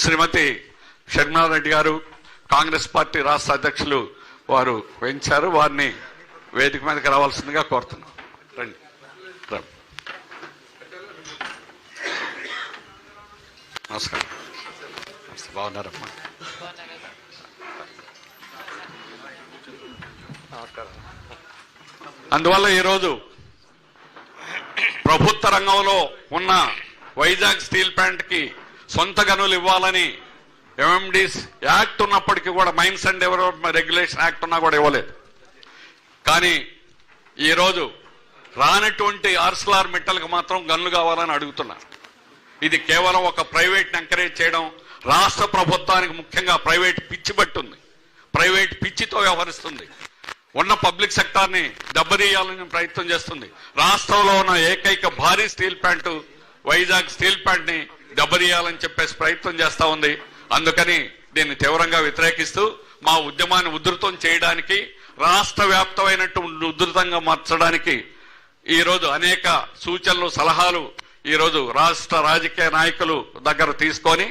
శ్రీమతి షర్మిలారెడ్డి గారు కాంగ్రెస్ పార్టీ రాష్ట్ర అధ్యక్షులు వారు వెంచారు. వారిని వేదిక మీదకి రావాల్సిందిగా కోరుతున్నాం. రండి. నమస్కారం. బాగున్నారమ్మా? అందువల్ల ఈరోజు ప్రభుత్వ రంగంలో ఉన్న వైజాగ్ స్టీల్ ప్లాంట్ కి సొంత గనులు ఇవ్వాలని ఎంఎండీస్ యాక్ట్ ఉన్నప్పటికీ కూడా, mines and development regulation act ఉన్నా కూడా ఇవ్వలేదు. కానీ ఈరోజు రానటువంటి ఆర్సెల్ఆర్ మిట్టల్కి మాత్రం గన్లు కావాలని అడుగుతున్నారు. ఇది కేవలం ఒక ప్రైవేట్ని ఎంకరేజ్ చేయడం, రాష్ట్ర ప్రభుత్వానికి ముఖ్యంగా ప్రైవేట్ పిచ్చి పట్టుంది, ప్రైవేట్ పిచ్చితో వ్యవహరిస్తుంది, ఉన్న పబ్లిక్ సెక్టార్ని దెబ్బతీయాలని ప్రయత్నం చేస్తుంది. రాష్ట్రంలో ఉన్న ఏకైక భారీ steel plant Vizag steel plant ని దెబ్బతీయాలని చెప్పేసి ప్రయత్నం చేస్తా ఉంది. అందుకని దీన్ని తీవ్రంగా వ్యతిరేకిస్తూ మా ఉద్యమాన్ని ఉధృతం చేయడానికి, రాష్ట్ర వ్యాప్తమైనటువంటి ఉధృతంగా మార్చడానికి ఈరోజు అనేక సూచనలు, సలహాలు ఈరోజు రాష్ట్ర రాజకీయ నాయకులు దగ్గర తీసుకొని